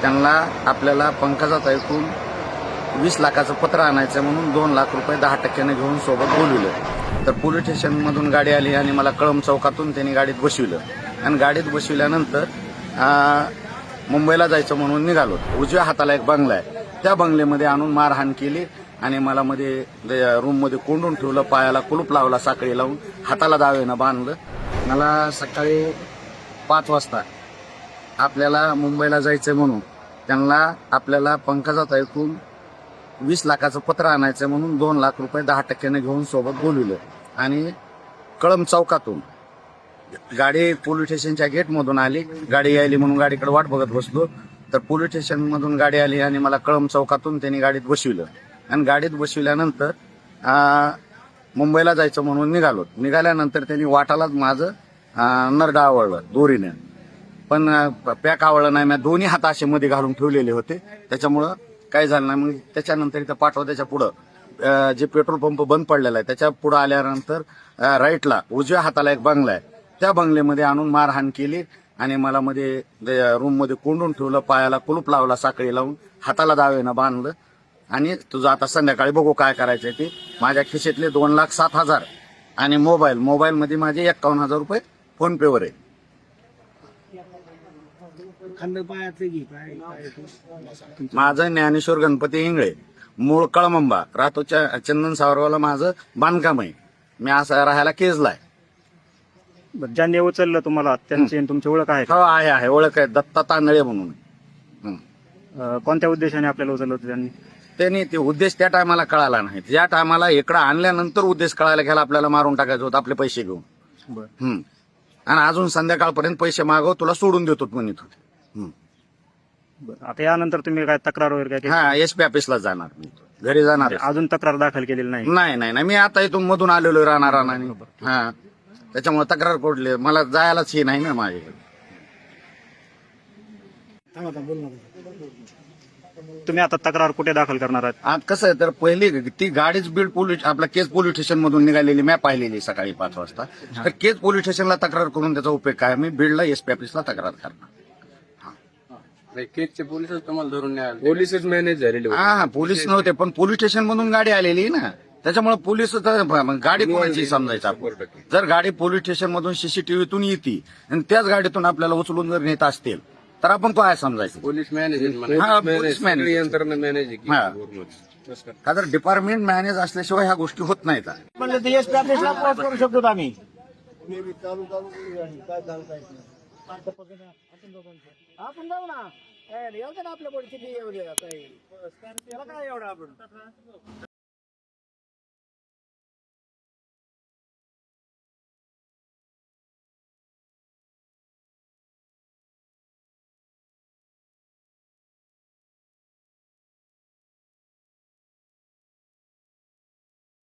त्यांना आपल्याला पंकजात ऐकून 20 लाखाचं पत्र आणायचं म्हणून 2 लाख रुपये 10% घेऊन सोबत बोलविलं. तर पोलीस स्टेशनमधून गाडी आली आणि मला कळंब चौकातून त्यांनी गाडीत बसविलं आणि गाडीत बसविल्यानंतर मुंबईला जायचं म्हणून निघालो. उजव्या हाताला एक बंगला आहे, त्या बंगल्यामध्ये आणून मारहाण केली आणि मला मध्ये रूममध्ये कोंडून ठेवलं, पायाला कुलूप लावला साखळी लावून, हाताला दावेनं बांधलं. मला सकाळी 5 वाजता आपल्याला मुंबईला जायचं म्हणून त्यांना आपल्याला पंकजात ऐकून 20 लाखाचं पत्र आणायचं म्हणून 2 लाख रुपये 10% घेऊन सोबत बोलविलं आणि कळंब चौकातून गाडी पोलीस स्टेशनच्या गेटमधून आली. गाडी यायली म्हणून गाडीकडे वाट बघत बसलो, तर पोलीस स्टेशनमधून गाडी आली आणि मला कळंब चौकातून त्यांनी गाडीत बसविलं आणि गाडीत बसविल्यानंतर मुंबईला जायचं म्हणून निघालो. निघाल्यानंतर त्यांनी वाटालाच माझं नरड आवळलं दोरीने, पण पॅक आवळलं नाही. मी दोन्ही हात असे मध्ये घालून ठेवलेले होते, त्याच्यामुळं काय झालं नाही. मग त्याच्यानंतर इथं पाठवत्याच्या पुढं जे पेट्रोल पंप बंद पडलेला आहे त्याच्या पुढं आल्यानंतर राईटला उजव्या हाताला एक बंगला आहे, त्या बंगल्यामध्ये आणून मारहाण केली आणि मला मध्ये रूममध्ये कोंडून ठेवलं, पायाला कुलूप लावला साखळी लावून, हाताला दावेनं बांधलं आणि तुझं आता संध्याकाळी बघू काय करायचंय ते. माझ्या खिशेतले 2,07,000 आणि मोबाईलमध्ये माझे 51,000 रुपये फोन पेवर आहे. माझं ज्ञानेश्वर गणपती इंगळे, मूळ कळमंबा, राहतो चंदन सावरवाला. माझं बांधकाम आहे, मी असं राहायला केजला आहे. ज्यांनी उचललं तुम्हाला त्यांची तुमची ओळख आहे? हो आहे, ओळख आहे, दत्ता तांदळे म्हणून. कोणत्या उद्देशाने आपल्याला उचललं होतं त्यांनी? त्यांनी ते उद्देश त्या टायमाला कळाला नाही. ज्या टायमाला इकडं आणल्यानंतर उद्देश कळायला घ्यायला आपल्याला मारून टाकायचं होतं आपले पैसे घेऊन. आणि अजून संध्याकाळपर्यंत पैसे मागव, तुला सोडून देतो म्हणत होते. आता यानंतर तुम्ही काय तक्रार वगैरे काय? हा, एसपी ऑफिसला जाणार, मी घरी जाणार. अजून तक्रार दाखल केलेली नाही? नाही, मी आता इथून मधून आलेलो राहणार. हा, त्याच्यामुळे तक्रार कोडले मला जायलाच हे नाही ना माझ्याकडे. तुम्ही आता तक्रार कुठे दाखल करणार आहात? आज कसं आहे, तर पहिली ती गाडीच बीड पोलीस आपल्या केज पोलीस स्टेशन मधून निघालेली मी पाहिलेली सकाळी 5 वाजता. तर केज पोलीस स्टेशनला तक्रार करून त्याचा उपयोग काय? मी बीडला एसपी ऑफिसला तक्रार करणार. केजचे पोलीसच तुम्हाला धरून नाही आले, पोलीसच मॅनेज झालेले होते. हा, पोलीस नव्हते, पण पोलीस स्टेशन मधून गाडी आलेली ना, त्याच्यामुळे पोलीस गाडी कोणाची समजायचं आपण. जर गाडी पोलीस स्टेशन मधून सीसीटीव्हीतून येते आणि त्याच गाडीतून आपल्याला उचलून जर नेत असतील तर आपण काय समजायचं? पोलीस मॅनेज पोलीस मॅनेज यंत्रणा मॅनेज का तर डिपार्टमेंट मॅनेज असल्याशिवाय ह्या गोष्टी होत नाहीत. म्हणलं ते एसपी ऑफिसला पोहोच करू शकतो आम्ही. आपण जाऊ ना, येऊ दे ना आपल्या पोलीस किती येऊ दे, काय एवढं आपण